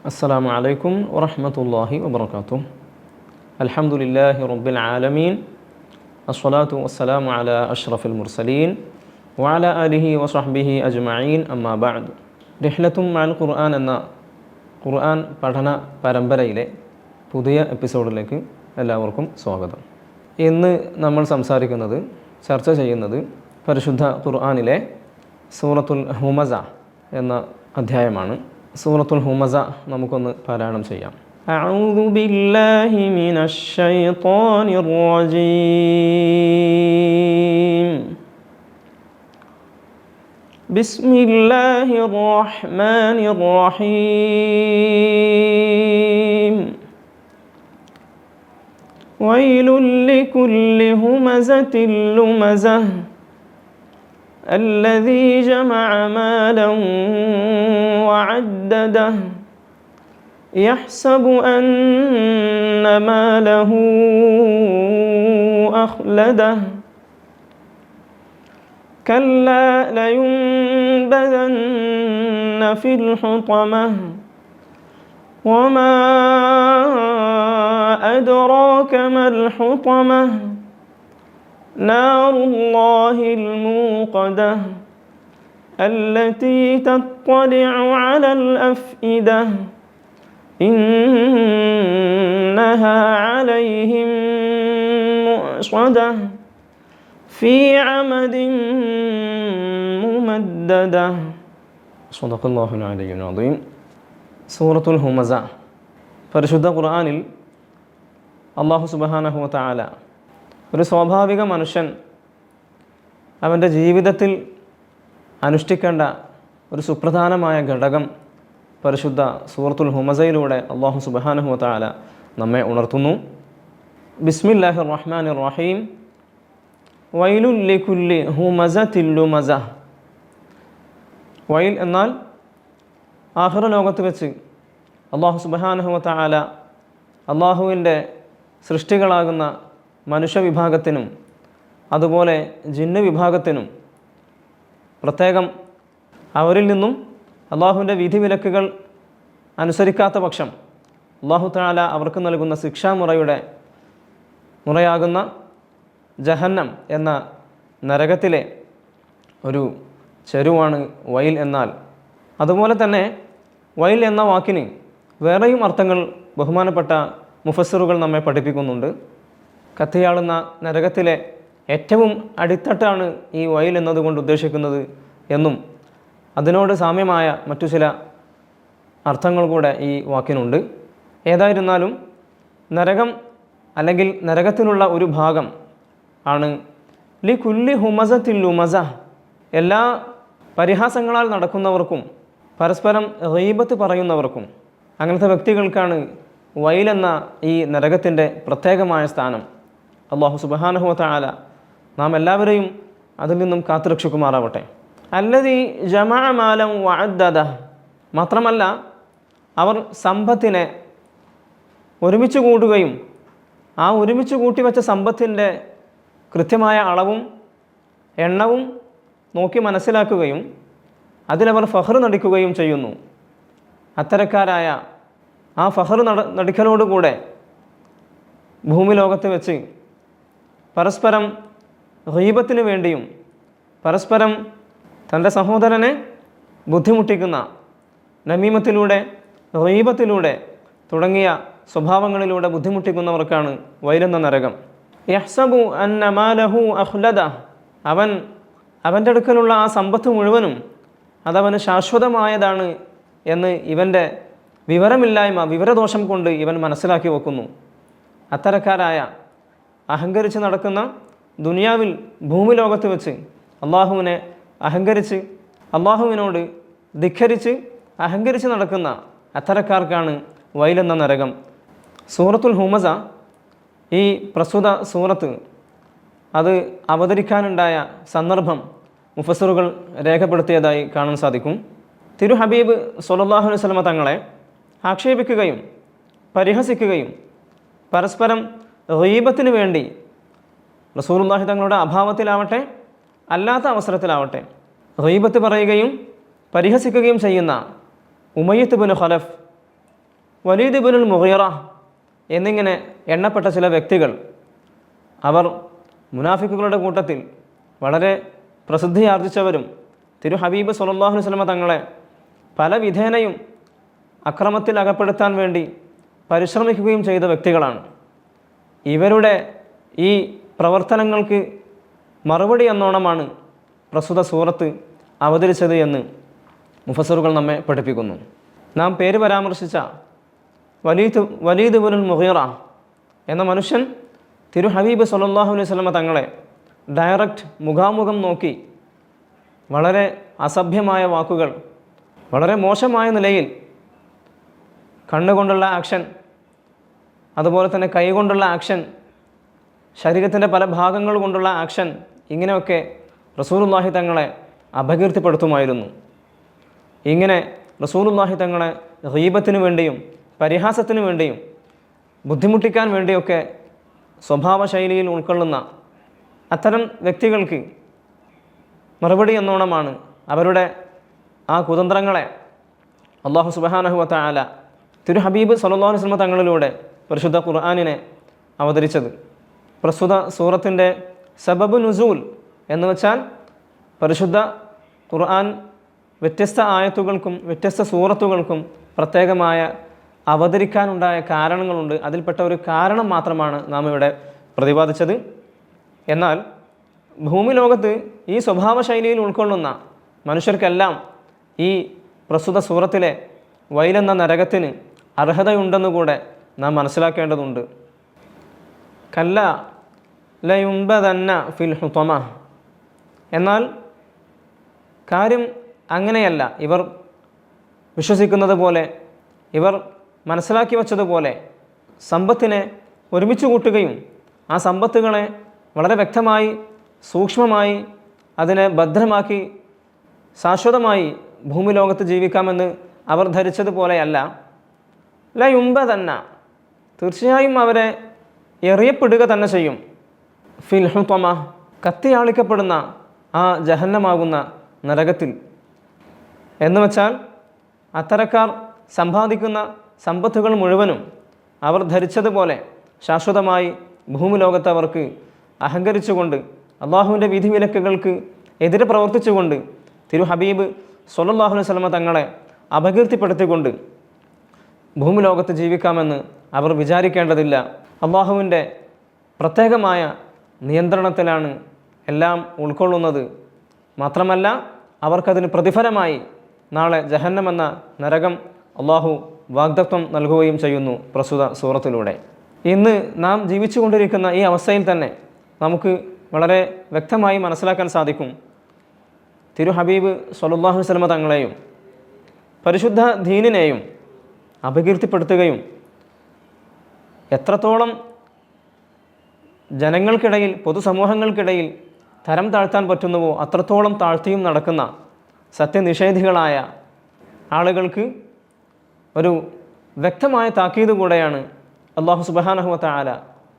السلام عليكم ورحمة الله وبركاته. الحمد لله رب العالمين. الصلاة والسلام على أشرف المرسلين وعلى آله وصحبه أجمعين. أما بعد. رحلة مع القرآن എന്ന ഖുർആൻ പഠന പരമ്പരയിലെ പുതിയ എപ്പിസോഡിലേക്ക് എല്ലാവർക്കും സ്വാഗതം. ഇന്ന് നമ്മൾ ചർച്ച ചെയ്യുന്നത് പരിശുദ്ധ ഖുർആനിലെ സൂറത്തുൽ ഹുമസ എന്ന അധ്യായമാണ്. സൂറത്തുൽ ഹുമസ നമുക്കൊന്ന് പാരായണം ചെയ്യാം. അഊദു ബില്ലാഹി മിനശ് ശൈത്വാനിർ റജീം. ബിസ്മില്ലാഹിർ റഹ്മാനിർ റഹീം. വൈലുൽ ലികുല്ലി ഹുമസത്തിൻ ലുമസഹ് الذي جمع مالا وعدده يحسب أن ماله أخلده كلا لينبذن في الحطمة وما أدراك ما الحطمة نار الله الموقدة التي تطلع على الأفئدة إنها عليهم مؤصدة في عمد ممددة. صدق الله العلي العظيم. സൂറത്തുൽ ഹുമസ. പരിശുദ്ധ ഖുർആനിൽ അല്ലാഹു സുബ്ഹാനഹു വ തആല ഒരു സ്വാഭാവിക മനുഷ്യൻ അവൻ്റെ ജീവിതത്തിൽ അനുഷ്ഠിക്കേണ്ട ഒരു സുപ്രധാനമായ ഘടകം പരിശുദ്ധ സൂറത്തുൽ ഹുമസയിലൂടെ അല്ലാഹു സുബ്ഹാനഹു വ തആല നമ്മെ ഉണർത്തുന്നു. ബിസ്മില്ലാഹിർ റഹ്മാനിർ റഹീം. വൈലുൽ ലികുല്ലി ഹുമസത്തിൻ ലുമസഹ്. വൈൽ എന്നാൽ ആഖിറ ലോകത്ത് വെച്ച് അല്ലാഹു സുബ്ഹാനഹു വ തആല അല്ലാഹുവിൻ്റെ സൃഷ്ടികളാകുന്ന മനുഷ്യവിഭാഗത്തിനും അതുപോലെ ജിന്ന് വിഭാഗത്തിനും പ്രത്യേകം അവരിൽ നിന്നും അള്ളാഹുവിൻ്റെ വിധിവിലക്കുകൾ അനുസരിക്കാത്ത പക്ഷം അല്ലാഹു തആല അവർക്ക് നൽകുന്ന മുറയാകുന്ന ജഹന്നം എന്ന നരകത്തിലെ ഒരു ചെരുവാണ് വൈൽ എന്നാൽ. അതുപോലെ തന്നെ വൈൽ എന്ന വാക്കിന് വേറെയും അർത്ഥങ്ങൾ ബഹുമാനപ്പെട്ട മുഫസ്സിറുകൾ നമ്മെ പഠിപ്പിക്കുന്നുണ്ട്. കത്തിയാളുന്ന നരകത്തിലെ ഏറ്റവും അടിത്തട്ടാണ് ഈ വൈൽ എന്നതുകൊണ്ട് ഉദ്ദേശിക്കുന്നത് എന്നും അതിനോട് സാമ്യമായ മറ്റു ചില അർത്ഥങ്ങൾ കൂടെ ഈ വാക്കിനുണ്ട്. ഏതായിരുന്നാലും നരകം അല്ലെങ്കിൽ നരകത്തിലുള്ള ഒരു ഭാഗം ആണ് ലി കുല്ലി ഹുമസത്തിൻ ലുമസഹ്. എല്ലാ പരിഹാസങ്ങളാൽ നടക്കുന്നവർക്കും പരസ്പരം ഗീബത്ത് പറയുന്നവർക്കും അങ്ങനത്തെ വ്യക്തികൾക്കാണ് വൈലെന്ന ഈ നരകത്തിൻ്റെ പ്രത്യേകമായ സ്ഥാനം. അല്ലാഹു സുബ്ഹാനഹു വ തആല നാം എല്ലാവരെയും അതിൽ നിന്നും കാത്തുരക്ഷിക്കുമാറാവട്ടെ. അല്ലദീ ജമഅ മാലൻ വഅദ്ദദഹ്. മാത്രമല്ല അവർ സമ്പത്തിനെ ഒരുമിച്ച് കൂടുകയും ആ ഒരുമിച്ച് കൂട്ടിവെച്ച സമ്പത്തിൻ്റെ കൃത്യമായ അളവും എണ്ണവും നോക്കി മനസ്സിലാക്കുകയും അതിലവർ ഫഖ്ർ നടിക്കുകയും ചെയ്യുന്നു. അത്തരക്കാരായ ആ ഫഖ്ർ നടിക്കലോടുകൂടെ ഭൂമി ലോകത്ത് വെച്ച് പരസ്പരം ഗീബത്തിന് വേണ്ടിയും പരസ്പരം തൻ്റെ സഹോദരനെ ബുദ്ധിമുട്ടിക്കുന്ന നമീമത്തിലൂടെ ഗീബത്തിലൂടെ തുടങ്ങിയ സ്വഭാവങ്ങളിലൂടെ ബുദ്ധിമുട്ടിക്കുന്നവർക്കാണ് വൈലെന്ന നരകം. യഹ്സബു അന്ന മാലഹു അഖ്ലദ. അവൻ്റെ അടുക്കലുള്ള ആ സമ്പത്ത് മുഴുവനും അതവന് ശാശ്വതമായതാണ് എന്ന് ഇവൻ്റെ വിവരദോഷം കൊണ്ട് ഇവൻ മനസ്സിലാക്കി വെക്കുന്നു. അത്തരക്കാരായ അഹങ്കരിച്ച് നടക്കുന്ന ദുനിയാവിൽ ഭൂമി ലോകത്ത് വെച്ച് അള്ളാഹുവിനെ അഹങ്കരിച്ച് അള്ളാഹുവിനോട് ധിഖരിച്ച് അഹങ്കരിച്ച് നടക്കുന്ന അത്തരക്കാർക്കാണ് വൈലെന്ന നരകം. സൂറത്തുൽ ഹുമസ ഈ പ്രസ്തുത സൂറത്ത് അത് അവതരിക്കാനുണ്ടായ സന്ദർഭം മുഫസ്സിറുകൾ രേഖപ്പെടുത്തിയതായി കാണാൻ സാധിക്കും. തിരു ഹബീബ് സ്വല്ലല്ലാഹു അലൈഹി വസല്ലമ തങ്ങളെ ആക്ഷേപിക്കുകയും പരിഹസിക്കുകയും പരസ്പരം ഗീബത്തിന് വേണ്ടി റസൂലുള്ളാഹി തങ്ങളുടെ അഭാവത്തിലാവട്ടെ അല്ലാത്ത അവസരത്തിലാവട്ടെ ഗീബത്ത് പറയുകയും പരിഹസിക്കുകയും ചെയ്യുന്ന ഉമയ്യത്ത് ബിൻ ഖലഫ് വലീദ് ഇബ്നുൽ മുഗീറ എന്നിങ്ങനെ എണ്ണപ്പെട്ട ചില വ്യക്തികൾ അവർ മുനാഫിക്കുകളുടെ കൂട്ടത്തിൽ വളരെ പ്രസിദ്ധിയാർജിച്ചവരും തിരു ഹബീബ് സ്വല്ലല്ലാഹു അലൈഹി വസല്ലമ തങ്ങളെ പല വിധേനയും അക്രമത്തിൽ അകപ്പെടുത്താൻ വേണ്ടി പരിശ്രമിക്കുകയും ചെയ്ത വ്യക്തികളാണ്. ഇവരുടെ ഈ പ്രവർത്തനങ്ങൾക്ക് മറുപടി എന്നോണമാണ് പ്രസ്തുത സൂറത്ത് അവതരിച്ചത് എന്ന് മുഫസ്സിറുകൾ നമ്മെ പഠിപ്പിക്കുന്നു. നാം പേര് പരാമർശിച്ച വലീദ് ഇബ്നുൽ മുഗീറ എന്ന മനുഷ്യൻ തിരു ഹബീബ് സ്വല്ലല്ലാഹു അലൈഹി വസല്ലമ തങ്ങളെ ഡയറക്റ്റ് മുഖാമുഖം നോക്കി വളരെ അസഭ്യമായ വാക്കുകൾ, വളരെ മോശമായ നിലയിൽ കണ്ണുകൊണ്ടുള്ള ആക്ഷൻ, അതുപോലെ തന്നെ കൈകൊണ്ടുള്ള ആക്ഷൻ, ശരീരത്തിൻ്റെ പല ഭാഗങ്ങൾ കൊണ്ടുള്ള ആക്ഷൻ, ഇങ്ങനെയൊക്കെ റസൂലുള്ളാഹി തങ്ങളെ അപകീർത്തിപ്പെടുത്തുമായിരുന്നു. ഇങ്ങനെ റസൂലുള്ളാഹി തങ്ങളെ ഗീബത്തിന് വേണ്ടിയും പരിഹാസത്തിന് വേണ്ടിയും ബുദ്ധിമുട്ടിക്കാൻ വേണ്ടിയൊക്കെ സ്വഭാവ ശൈലിയിൽ ഉൾക്കൊള്ളുന്ന അത്തരം വ്യക്തികൾക്ക് മറുപടി എന്നോണമാണ് അവരുടെ ആ കുതന്ത്രങ്ങളെ അല്ലാഹു സുബ്ഹാനഹു വ തആല തിരു ഹബീബ് സ്വല്ലല്ലാഹു അലൈഹി വസല്ലം തങ്ങളിലൂടെ പരിശുദ്ധ ഖുർആനിനെ അവതരിച്ചത്. പ്രസ്തുത സൂറത്തിൻ്റെ സബബ് നുസൂൽ എന്ന് വെച്ചാൽ പരിശുദ്ധ ഖുർആൻ വ്യത്യസ്ത ആയത്തുകൾക്കും വ്യത്യസ്ത സൂറത്തുകൾക്കും പ്രത്യേകമായ അവതരിക്കാനുണ്ടായ കാരണങ്ങളുണ്ട്. അതിൽപ്പെട്ട ഒരു കാരണം മാത്രമാണ് നാം ഇവിടെ പ്രതിപാദിച്ചത്. എന്നാൽ ഭൂമി ലോകത്ത് ഈ സ്വഭാവ ശൈലിയിൽ ഉൾക്കൊള്ളുന്ന മനുഷ്യർക്കെല്ലാം ഈ പ്രസ്തുത സൂറത്തിലെ വൈലെന്ന നരകത്തിന് അർഹതയുണ്ടെന്നുകൂടെ നാം മനസ്സിലാക്കേണ്ടതുണ്ട്. കല്ല ലയുംബദന്ന ഫിൽ ഹുതമ. എന്നാൽ കാര്യം അങ്ങനെയല്ല. ഇവർ വിശ്വസിക്കുന്നത് പോലെ, ഇവർ മനസ്സിലാക്കി വച്ചതുപോലെ സമ്പത്തിനെ ഒരുമിച്ച് കൂട്ടുകയും ആ സമ്പത്തുകളെ വളരെ വ്യക്തമായി സൂക്ഷ്മമായി അതിനെ ഭദ്രമാക്കി ശാശ്വതമായി ഭൂമി ലോകത്ത് ജീവിക്കാമെന്ന് അവർ ധരിച്ചതുപോലെയല്ല. ലയുംബദന്ന, തീർച്ചയായും അവരെ എറിയപ്പെടുക തന്നെ ചെയ്യും. ഫിൽ ഹുതമ, കത്തിയാളിക്കപ്പെടുന്ന ആ ജഹന്നമാകുന്ന നരകത്തിൽ. എന്ന് വെച്ചാൽ അത്തരക്കാർ സമ്പാദിക്കുന്ന സമ്പത്തുകൾ മുഴുവനും അവർ ധരിച്ചതുപോലെ ശാശ്വതമായി ഭൂമി ലോകത്ത് അവർക്ക് അഹങ്കരിച്ചുകൊണ്ട് അള്ളാഹുവിൻ്റെ വിധിവിലക്കുകൾക്ക് എതിരെ പ്രവർത്തിച്ചുകൊണ്ട് തിരു ഹബീബ് സ്വല്ലല്ലാഹു അലൈഹി വസല്ലമ തങ്ങളെ അപകീർത്തിപ്പെടുത്തിക്കൊണ്ട് ഭൂമി ലോകത്ത് ജീവിക്കാമെന്ന് അവർ വിചാരിക്കേണ്ടതില്ല. അള്ളാഹുവിൻ്റെ പ്രത്യേകമായ നിയന്ത്രണത്തിലാണ് എല്ലാം ഉൾക്കൊള്ളുന്നത്. മാത്രമല്ല അവർക്കതിന് പ്രതിഫലമായി നാളെ ജഹന്നം എന്ന നരകം അള്ളാഹു വാഗ്ദത്വം നൽകുകയും ചെയ്യുന്നു പ്രസ്തുത സൂറത്തിലൂടെ. ഇന്ന് നാം ജീവിച്ചു കൊണ്ടിരിക്കുന്ന ഈ അവസ്ഥയിൽ തന്നെ നമുക്ക് വളരെ വ്യക്തമായി മനസ്സിലാക്കാൻ സാധിക്കും തിരു ഹബീബ് സ്വല്ലല്ലാഹു അലൈഹി വസല്ലമ തങ്ങളെയും പരിശുദ്ധ ദീനിനെയും അപകീർത്തിപ്പെടുത്തുകയും എത്രത്തോളം ജനങ്ങൾക്കിടയിൽ പൊതുസമൂഹങ്ങൾക്കിടയിൽ തരം താഴ്ത്താൻ പറ്റുന്നുവോ അത്രത്തോളം താഴ്ത്തിയും നടക്കുന്ന സത്യനിഷേധികളായ ആളുകൾക്ക് ഒരു വ്യക്തമായ താക്കീത് കൂടെയാണ് അല്ലാഹു സുബ്ഹാനഹു വ തആല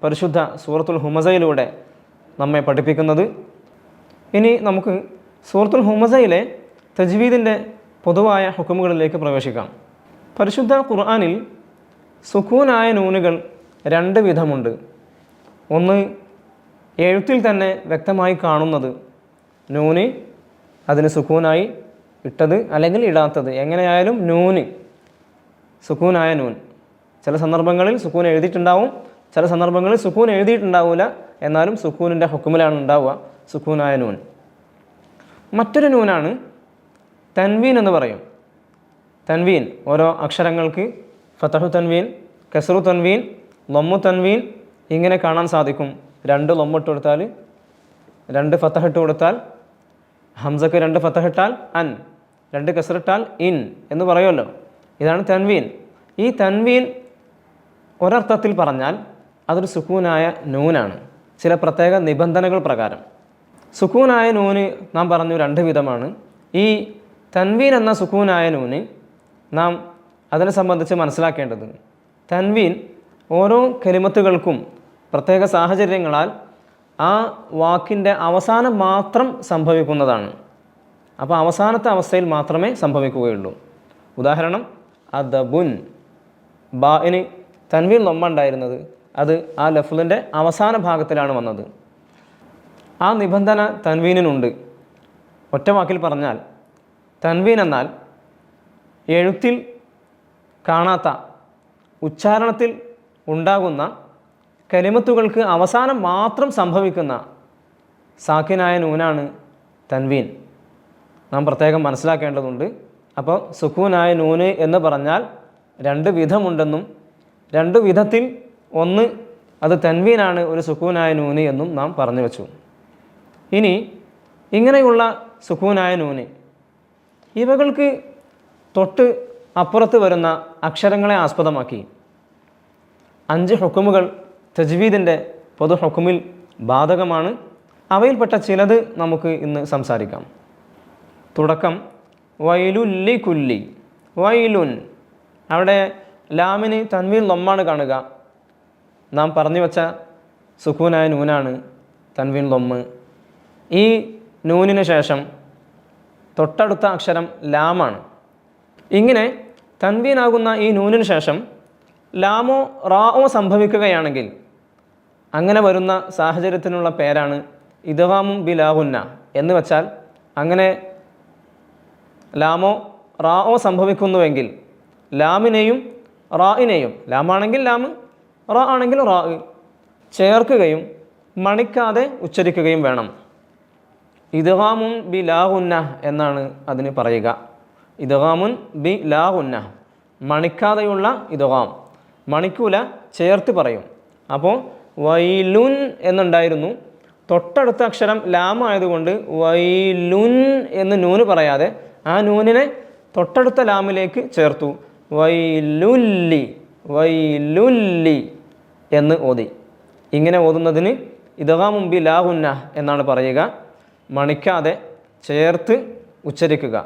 പരിശുദ്ധ സൂറത്തുൽ ഹുമസയിലൂടെ നമ്മെ പഠിപ്പിക്കുന്നത്. ഇനി നമുക്ക് സൂറത്തുൽ ഹുമസയിലെ തജ്വീദിൻ്റെ പൊതുവായ ഹുക്കുമുകളിലേക്ക് പ്രവേശിക്കാം. പരിശുദ്ധ ഖുർആനിൽ സുക്കൂനായ നൂനുകൾ രണ്ട് വിധമുണ്ട്. ഒന്ന് എഴുത്തിൽ തന്നെ വ്യക്തമായി കാണുന്നത് നൂന്, അതിന് സുക്കൂനായി ഇട്ടത് അല്ലെങ്കിൽ ഇടാത്തത്, എങ്ങനെയായാലും നൂന്, സുക്കൂനായ നൂൻ. ചില സന്ദർഭങ്ങളിൽ സുക്കൂൻ എഴുതിയിട്ടുണ്ടാവും, ചില സന്ദർഭങ്ങളിൽ സുക്കൂൻ എഴുതിയിട്ടുണ്ടാവില്ല, എന്നാലും സുക്കൂനിൻ്റെ ഹുക്കുമിലാണ് ഉണ്ടാവുക സുക്കൂനായ നൂൻ. മറ്റൊരു നൂനാണ് തൻവീൻ എന്ന് പറയും. തൻവീൻ ഓരോ അക്ഷരങ്ങൾക്ക് ഫതഹു തൻവീൻ, കസ്റു തൻവീൻ, ലമ്മു തൻവീൻ ഇങ്ങനെ കാണാൻ സാധിക്കും. രണ്ട് ലമ്മിട്ട് കൊടുത്താൽ, രണ്ട് ഫതഹിട്ട് കൊടുത്താൽ, ഹംസക്ക് രണ്ട് ഫതഹിട്ടാൽ അൻ, രണ്ട് കസ്റിട്ടാൽ ഇൻ എന്ന് പറയുമല്ലോ. ഇതാണ് തൻവീൻ. ഈ തൻവീൻ ഒരർത്ഥത്തിൽ പറഞ്ഞാൽ അതൊരു സുക്കൂനായ നൂനാണ്, ചില പ്രത്യേക നിബന്ധനകൾ പ്രകാരം. സുക്കൂനായ നൂന് നാം പറഞ്ഞു രണ്ട് വിധമാണ്. ഈ തൻവീൻ എന്ന സുക്കൂനായ നൂന് നാം അതിനെ സംബന്ധിച്ച് മനസ്സിലാക്കേണ്ടത്, തൻവീൻ ഓരോ കലിമത്തുകൾക്കും പ്രത്യേക സാഹചര്യങ്ങളാൽ ആ വാക്കിൻ്റെ അവസാനം മാത്രം സംഭവിക്കുന്നതാണ്. അപ്പോൾ അവസാനത്തെ അവസ്ഥയിൽ മാത്രമേ സംഭവിക്കുകയുള്ളൂ. ഉദാഹരണം അദബുൻ, ബാഇന് തൻവീൻ ലൊമ്മ ഉണ്ടായിരുന്നത് അത് ആ ലഫ്ലിൻ്റെ അവസാന ഭാഗത്തിലാണ് വന്നത്. ആ നിബന്ധന തൻവീനിനുണ്ട്. ഒറ്റ വാക്കിൽ പറഞ്ഞാൽ തൻവീൻ എന്നാൽ എഴുത്തിൽ കാണാത്ത ഉച്ചാരണത്തിൽ ഉണ്ടാകുന്ന കലിമത്തുകൾക്ക് അവസാനം മാത്രം സംഭവിക്കുന്ന സാക്കിനായ നൂനാണ് തൻവീൻ. നാം പ്രത്യേകം മനസ്സിലാക്കേണ്ടതുണ്ട്. അപ്പോൾ സുക്കൂനായ നൂന് എന്ന് പറഞ്ഞാൽ രണ്ട് വിധമുണ്ടെന്നും രണ്ട് വിധത്തിൽ ഒന്ന് അത് തൻവീനാണ്, ഒരു സുക്കൂനായ നൂന് എന്നും നാം പറഞ്ഞു വച്ചു. ഇനി ഇങ്ങനെയുള്ള സുക്കൂനായ നൂന് ഇവകൾക്ക് തൊട്ട് അപ്പുറത്ത് വരുന്ന അക്ഷരങ്ങളെ ആസ്പദമാക്കി 5 ഹുക്കുമുകൾ തജ്വീദിൻ്റെ പൊതു ഹുക്കുമിൽ ബാധകമാണ്. അവയിൽപ്പെട്ട ചിലത് നമുക്ക് ഇന്ന് സംസാരിക്കാം. തുടക്കം വൈലുല്ലി കുല്ലി. വൈലുൻ, അവിടെ ലാമിന് തൻവീൻ ലൊമ്മാണ് കാണുക. നാം പറഞ്ഞു വച്ച സുക്കൂനായ നൂനാണ് തൻവീൻ ലൊമ്മ്. ഈ നൂനിന് ശേഷം തൊട്ടടുത്ത അക്ഷരം ലാമാണ്. ഇങ്ങനെ തൻവീനാകുന്ന ഈ നൂനിന് ശേഷം ലാമോ റാവോ സംഭവിക്കുകയാണെങ്കിൽ അങ്ങനെ വരുന്ന സാഹചര്യത്തിനുള്ള പേരാണ് ഇദ്ഗാമും ബിലാഗുന്ന എന്ന് വെച്ചാൽ, അങ്ങനെ ലാമോ റാവോ സംഭവിക്കുന്നുവെങ്കിൽ ലാമിനെയും റായിനെയും, ലാമാണെങ്കിൽ ലാം, റാ ആണെങ്കിൽ റാ, ചേർക്കുകയും മണിക്കാതെ ഉച്ചരിക്കുകയും വേണം. ഇദ്ഗാമുൻ ബിലാഗുന്ന എന്നാണ് അതിന് പറയുക. ഇദ്ഗാമുൻ ബിലാഗുന്ന, മണിക്കാതെയുള്ള ഇദ്ഗാം. മണിക്കൂല, ചേർത്ത് പറയും. അപ്പോൾ വൈലുൻ എന്നുണ്ടായിരുന്നു. തൊട്ടടുത്ത അക്ഷരം ലാമായതുകൊണ്ട് വൈലുൻ എന്ന് നൂന് പറയാതെ ആ നൂനിനെ തൊട്ടടുത്ത ലാമിലേക്ക് ചേർത്തു. വൈലുല്ലി, വൈലുല്ലി എന്ന് ഓതി. ഇങ്ങനെ ഓതുന്നതിന് ഇദ്ഗാമുൻ ബിലാഗുന്ന എന്നാണ് പറയുക. മണിക്കാതെ ചേർത്ത് ഉച്ചരിക്കുക.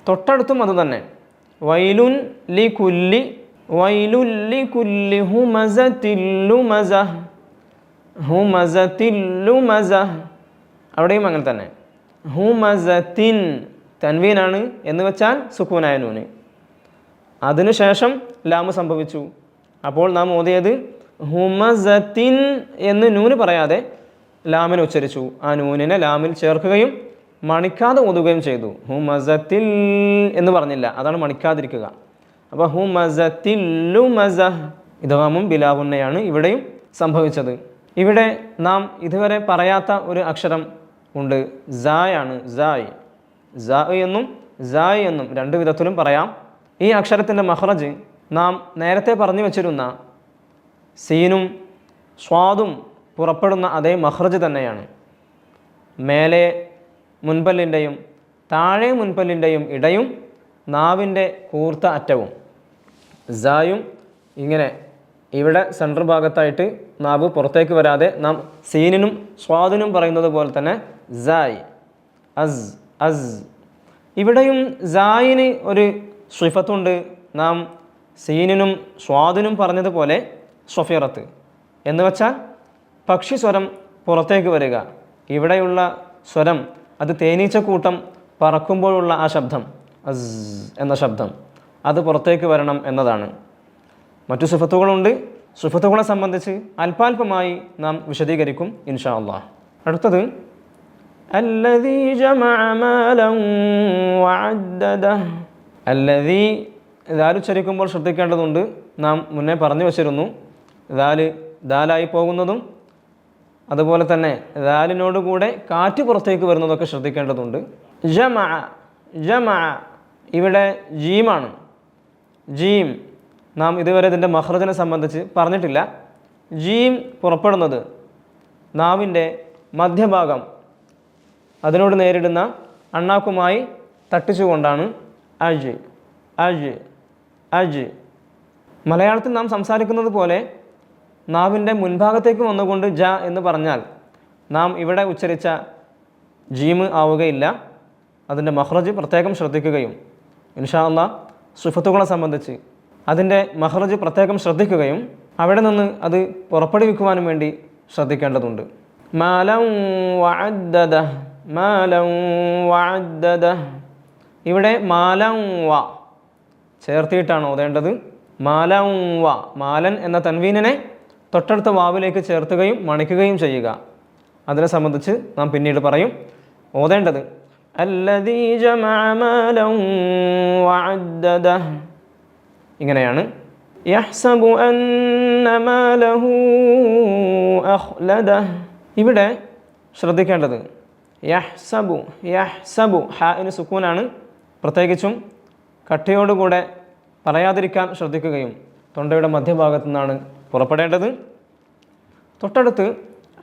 തൊട്ടടുത്തും അതുതന്നെ. വൈലുൻ ലി കുല്ലി, വൈലുല്ലി കുല്ലി ഹുമസത്തിൽ ലുമസഹ്, ഹുമസത്തിൽ ലുമസഹ്. അവിടെയും അങ്ങനെ തന്നെ. ഹുമസത്തിൻ തൻവീനാണ് എന്ന് വെച്ചാൽ സുക്കൂനായ നൂന്. അതിനുശേഷം ലാമ് സംഭവിച്ചു. അപ്പോൾ നാം ഓതിയത് ഹുമസത്തിൻ എന്ന് നൂന് പറയാതെ ലാമിനെ ഉച്ചരിച്ചു. ആ നൂനിനെ ലാമിൽ ചേർക്കുകയും മണിക്കാതെ ഓതുകയും ചെയ്തു. ഹുമസത്തിൽ എന്ന് പറഞ്ഞില്ല, അതാണ് മണിക്കാതിരിക്കുക. അപ്പോൾ ഹുമസത്തിൽ ലുമസഹ്, ഇദ്ഗാമും ബിലാഗുന്നയാണ് ഇവിടെയും സംഭവിച്ചത്. ഇവിടെ നാം ഇതുവരെ പറയാത്ത ഒരു അക്ഷരം ഉണ്ട്, സായാണ്. സായ്, സാ എന്നും സായ് എന്നും രണ്ട് വിധത്തിലും പറയാം. ഈ അക്ഷരത്തിൻ്റെ മഖ്റജ് നാം നേരത്തെ പറഞ്ഞു വച്ചിരുന്ന സീനും സ്വാദും പുറപ്പെടുന്ന അതേ മഖ്റജ് തന്നെയാണ്. മേലെ മുൻപല്ലിൻ്റെയും താഴെ മുൻപല്ലിൻ്റെയും ഇടയും നാവിൻ്റെ കൂർത്ത അറ്റവും. സായും ഇങ്ങനെ ഇവിടെ സെൻട്രൽ ഭാഗത്തായിട്ട് നാവ് പുറത്തേക്ക് വരാതെ നാം സീനിനും സ്വാദിനും പറയുന്നത് പോലെ തന്നെ സായ്, അസ്, അസ്. ഇവിടെയും സായിന് ഒരു സിഫത്തുണ്ട്. നാം സീനിനും സ്വാദിനും പറഞ്ഞതുപോലെ സ്വഫിറത്ത് എന്ന് വെച്ചാൽ പക്ഷി സ്വരം പുറത്തേക്ക് വരിക. ഇവിടെയുള്ള സ്വരം അത് തേനീച്ചക്കൂട്ടം പറക്കുമ്പോഴുള്ള ആ ശബ്ദം, അസ് എന്ന ശബ്ദം, അത് പുറത്തേക്ക് വരണം എന്നതാണ്. മറ്റു സിഫത്തുകളുണ്ട്. സിഫത്തുകളെ സംബന്ധിച്ച് അല്പാൽപമായി നാം വിശദീകരിക്കും ഇൻഷാ അല്ലാഹ്. അടുത്തത് അല്ലദീ ജമഅ മാലൻ വഅദ്ദദഹ്. അല്ലദീ ദാലുച്ചരിക്കുമ്പോൾ ശ്രദ്ധിക്കേണ്ടതുണ്ട്. നാം മുന്നേ പറഞ്ഞു വച്ചിരുന്നു, ദാലായി പോകുന്നതും അതുപോലെ തന്നെ ദാലിനോടുകൂടെ കാറ്റ് പുറത്തേക്ക് വരുന്നതൊക്കെ ശ്രദ്ധിക്കേണ്ടതുണ്ട്. ജമഅ, ജമഅ ഇവിടെ ജീമാണ്. ജീം നാം ഇതുവരെ ഇതിൻ്റെ മഖ്റജിനെ സംബന്ധിച്ച് പറഞ്ഞിട്ടില്ല. ജീം പുറപ്പെടുന്നത് നാവിൻ്റെ മധ്യഭാഗം അതിനോട് നേരിടുന്ന അണ്ണാക്കുമായി തട്ടിച്ചുകൊണ്ടാണ്. അജ്, അജ്, അജ്. മലയാളത്തിൽ നാം സംസാരിക്കുന്നത് പോലെ നാവിൻ്റെ മുൻഭാഗത്തേക്ക് വന്നുകൊണ്ട് ജ എന്ന് പറഞ്ഞാൽ നാം ഇവിടെ ഉച്ചരിച്ച ജീമ് ആവുകയില്ല. അതിൻ്റെ മഖ്റജ് പ്രത്യേകം ശ്രദ്ധിക്കുകയും ഇൻഷാ അല്ലാഹ് സിഫത്തുകളെ സംബന്ധിച്ച് അതിൻ്റെ മഖ്റജ് പ്രത്യേകം ശ്രദ്ധിക്കുകയും അവിടെ നിന്ന് അത് പുറപ്പെടുവിക്കുവാനും വേണ്ടി ശ്രദ്ധിക്കേണ്ടതുണ്ട്. മാലം വഅദ്ദദഹ്, മാലം വഅദ്ദദഹ്. ഇവിടെ മാലം വ ചേർത്തിയിട്ടാണ് ഓതേണ്ടത്. മാലൻ വ, മാലൻ എന്ന തൻവീനിനെ തൊട്ടടുത്ത വാവിലേക്ക് ചേർത്തുകയും മണിക്കുകയും ചെയ്യുക. അതിനെ സംബന്ധിച്ച് നാം പിന്നീട് പറയും. ഓതേണ്ടത് അല്ലദീ ജമഅ മാലൻ വഅദ്ദദഹ്, ഇങ്ങനെയാണ്. യഹ്സബു അന്ന മാലഹു അഖ്ലദഹ്. ഇവിടെ ശ്രദ്ധിക്കേണ്ടത് യഹ്സബു, യഹ്സബു ഹാഇന് സുക്കൂനാണ്. പ്രത്യേകിച്ചും കട്ടിയോടുകൂടെ പറയാതിരിക്കാൻ ശ്രദ്ധിക്കുകയും തൊണ്ടയുടെ മധ്യഭാഗത്തു നിന്നാണ് പുറപ്പെടേണ്ടത്. തൊട്ടടുത്ത്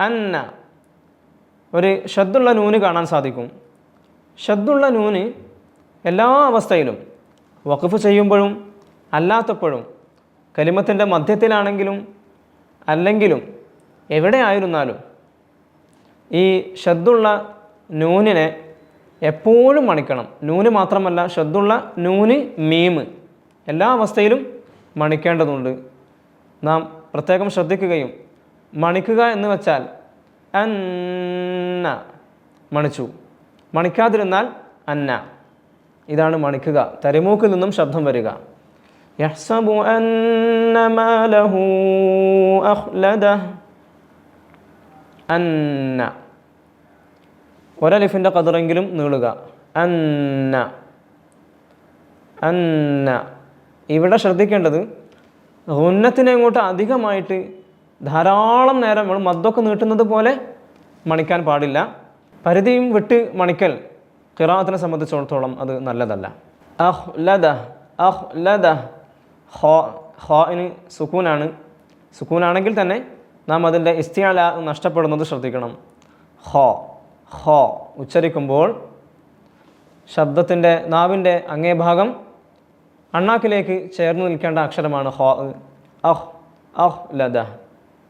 അന്ന ഒരു ഷദ്ദുള്ള നൂന് കാണാൻ സാധിക്കും. ഷദ്ദുള്ള നൂന് എല്ലാ അവസ്ഥയിലും വഖഫ് ചെയ്യുമ്പോഴും അല്ലാത്തപ്പോഴും കലിമത്തിൻ്റെ മധ്യത്തിലാണെങ്കിലും അല്ലെങ്കിലും എവിടെയായിരുന്നാലും ഈ ഷദ്ദുള്ള നൂനിനെ എപ്പോഴും മണിക്കണം. നൂന് മാത്രമല്ല, ഷദ്ദുള്ള നൂന് മീമ് എല്ലാ അവസ്ഥയിലും മണിക്കേണ്ടതുണ്ട്. നാം പ്രത്യേകം ശ്രദ്ധിക്കുകയും മണിക്കുക എന്ന് വെച്ചാൽ അന്ന മണിച്ചു, മണിക്കാതിരുന്നാൽ അന്ന, ഇതാണ് മണിക്കുക. തരിമൂക്കിൽ നിന്നും ശബ്ദം വരിക. യഹ്സബു അന്ന മാലഹു അഖ്ലദഹ്, അന്ന ഒരലിഫിൻ്റെ ഖദറെങ്കിലും നീളുക. അന്ന, അന്ന. ഇവിടെ ശ്രദ്ധിക്കേണ്ടത് ഗുന്നത്തിനെ അങ്ങോട്ട് അധികമായിട്ട് ധാരാളം നേരം നമ്മൾ മദ്ദൊക്കെ നീട്ടുന്നത് പോലെ മണിക്കാൻ പാടില്ല. പരിധിയും വിട്ട് മണിക്കൽ ഖിറാഅത്തിനെ സംബന്ധിച്ചിടത്തോളം അത് നല്ലതല്ല. അഖ്ലദ, അഖ്ലദ, ഖാഇന് സുക്കൂനാണ്. സുക്കൂനാണെങ്കിൽ തന്നെ നാം അതിൻ്റെ ഇസ്തിഅല നഷ്ടപ്പെടുന്നത് ശ്രദ്ധിക്കണം. ഖ, ഖ ഉച്ചരിക്കുമ്പോൾ ശബ്ദത്തിൻ്റെ നാവിൻ്റെ അങ്ങേ ഭാഗം അണ്ണാക്കിലേക്ക് ചേർന്ന് നിൽക്കേണ്ട അക്ഷരമാണ് ഖ. അഹ്, അഹ് ലദ,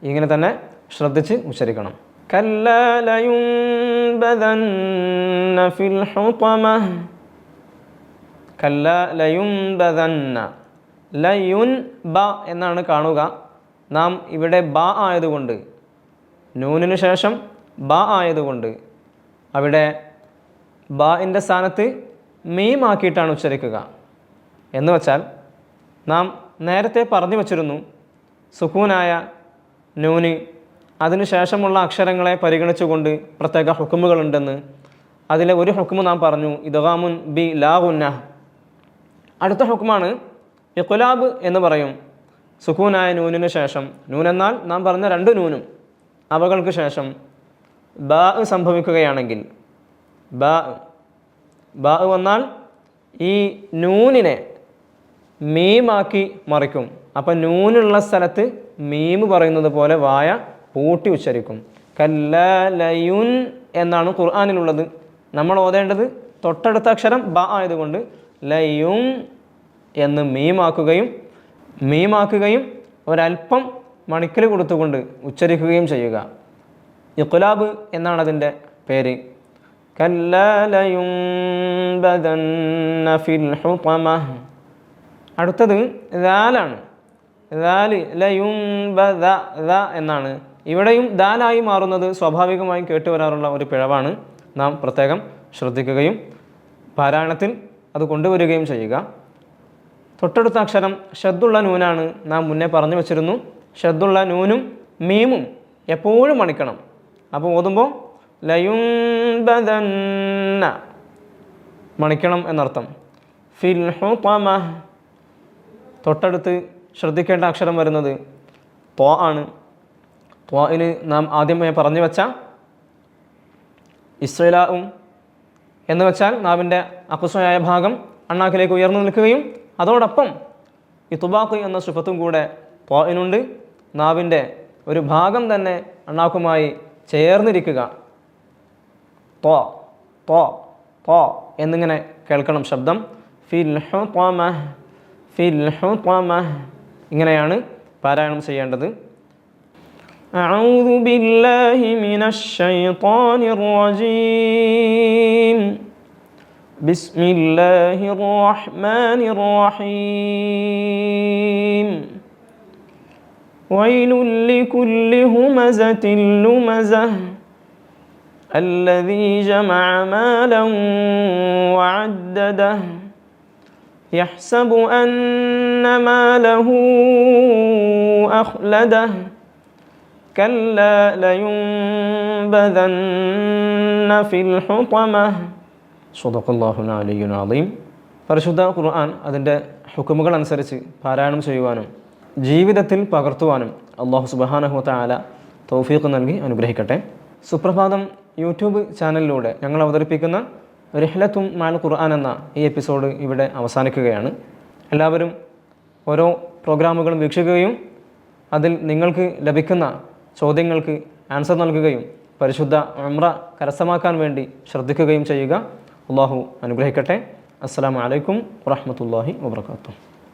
ഇങ്ങനെ തന്നെ ശ്രദ്ധിച്ച് ഉച്ചരിക്കണം. കല്ലാ ലയുൻബദന്ന ഫിൽ ഹുതമഹ്, കല്ലാ ലയുൻബദന്ന, ലയുൻ ബ എന്നാണ് കാണുക. നാം ഇവിടെ ബ ആയതുകൊണ്ട്, നൂനിന് ശേഷം ബ ആയതുകൊണ്ട് അവിടെ ബാഇൻ്റെ സ്ഥാനത്ത് മീമാക്കിയിട്ടാണ് ഉച്ചരിക്കുക. എന്ന് വച്ചാൽ നാം നേരത്തെ പറഞ്ഞു വച്ചിരുന്നു സുക്കൂനായ നൂന് അതിനു ശേഷമുള്ള അക്ഷരങ്ങളെ പരിഗണിച്ചുകൊണ്ട് പ്രത്യേക ഹുക്കുമുകളുണ്ടെന്ന്. അതിലെ ഒരു ഹുക്കുമ് നാം പറഞ്ഞു, ഇദ്ഗാമുൻ ബി ലാ ഗുന്ന. അടുത്ത ഹുക്കുമാണ് ഇഖ്ലാബ് എന്ന് പറയും. സുക്കൂനായ നൂനിന് ശേഷം, നൂൻ എന്നാൽ നാം പറഞ്ഞ രണ്ട് നൂനും, അവകൾക്ക് ശേഷം ബാ സംഭവിക്കുകയാണെങ്കിൽ, ബാ വന്നാൽ ഈ നൂനിനെ മീമാക്കി മറിക്കും. അപ്പം നൂനുള്ള സ്ഥലത്ത് മീമ് പറയുന്നത് പോലെ വായ പൂട്ടി ഉച്ചരിക്കും. കല്ലാ ലയുൻ എന്നാണ് ഖുർആനിലുള്ളത്. നമ്മൾ ഓതേണ്ടത് തൊട്ടടുത്ത അക്ഷരം ബ ആയതുകൊണ്ട് ലയും എന്ന് മീമാക്കുകയും ഒരൽപ്പം മണിക്കൽ കൊടുത്തുകൊണ്ട് ഉച്ചരിക്കുകയും ചെയ്യുക. ഇഖ്ലാബ് എന്നാണ് അതിൻ്റെ പേര്. കല്ലാ ലയുൻബദന്ന ഫിൽ ഹുതമഹ്. അടുത്തത് ദാലാണ്. ദാല് ലയുൻബദ എന്നാണ്. ഇവിടെയും ദാലായി മാറുന്നത് സ്വാഭാവികമായും കേട്ടുവരാറുള്ള ഒരു പിഴവാണ്. നാം പ്രത്യേകം ശ്രദ്ധിക്കുകയും പാരായണത്തിൽ അത് കൊണ്ടുവരികയും ചെയ്യുക. തൊട്ടടുത്ത അക്ഷരം ഷദ്ദുള്ള നൂനാണ്. നാം മുന്നേ പറഞ്ഞു വച്ചിരുന്നു, ഷദ്ദുള്ള നൂനും മീമും എപ്പോഴും മണിക്കണം. അപ്പോൾ ഓതുമ്പോൾ ലയുൻബദന്ന മണിക്കണം എന്നർത്ഥം. ഫിൽ ഹുതമഹ് തൊട്ടടുത്ത് ശ്രദ്ധിക്കേണ്ട അക്ഷരം വരുന്നത് ത്വ ആണ്. ത്വന് നാം ആദ്യമേ പറഞ്ഞു വെച്ച ഇസ്തിലാഉം എന്ന് വെച്ചാൽ നാവിൻ്റെ അഖ്സയായ ഭാഗം അണ്ണാക്കിലേക്ക് ഉയർന്നു നിൽക്കുകയും അതോടൊപ്പം ഇത്ബാഖ് എന്ന സിഫത്തും കൂടെ ത്വനുണ്ട്. നാവിൻ്റെ ഒരു ഭാഗം തന്നെ അണ്ണാക്കുമായി ചേർന്നിരിക്കുക. ത്വ ത്വ ത്വ എന്നിങ്ങനെ കേൾക്കണം ശബ്ദം. ഫിൽ ഹുതമഹ്, ഫിൽ ഹുതമഹ്, ഇങ്ങനെയാണ് പാരായണം ചെയ്യേണ്ടത്. അഊദു ബില്ലാഹി മിനശ് ശൈത്വാനിർ റജീം. ബിസ്മില്ലാഹിർ റഹ്മാനിർ റഹീം. വൈലുൽ ലികുല്ലി ഹുമസത്തിൻ ലുമസഹ് الذي جمع مالا وعدده യഹ്സബു അന്ന മാലഹു അഖ്ലദഹ കല്ലാ ലയുൻബദന്ന ഫിൽ ഹുതമഹ. സ്വദഖല്ലാഹുൽ അലിയ്യുൽ അദീം. പരിശുദ്ധ ഖുർആൻ അതിൻ്റെ ഹുക്കുമുകൾ അനുസരിച്ച് പാരായണം ചെയ്യുവാനും ജീവിതത്തിൽ പകർത്തുവാനും അല്ലാഹു സുബ്ഹാനഹു വ തആല തൗഫീഖ് നൽകി അനുഗ്രഹിക്കട്ടെ. സുപ്രഭാതം യൂട്യൂബ് ചാനലിലൂടെ ഞങ്ങൾ അവതരിപ്പിക്കുന്ന റിഹ്ലത്തും മഅൽ ഖുർആൻ എന്ന ഈ എപ്പിസോഡ് ഇവിടെ അവസാനിക്കുകയാണ്. എല്ലാവരും ഓരോ പ്രോഗ്രാമുകളും വീക്ഷിക്കുകയും അതിൽ നിങ്ങൾക്ക് ലഭിക്കുന്ന ചോദ്യങ്ങൾക്ക് ആൻസർ നൽകുകയും പരിശുദ്ധ ഉംറ കരസ്ഥമാക്കാൻ വേണ്ടി ശ്രദ്ധിക്കുകയും ചെയ്യുക. അല്ലാഹു അനുഗ്രഹിക്കട്ടെ. അസ്സലാമു അലൈക്കും വറഹ്മത്തുള്ളാഹി വബറകാതുഹു.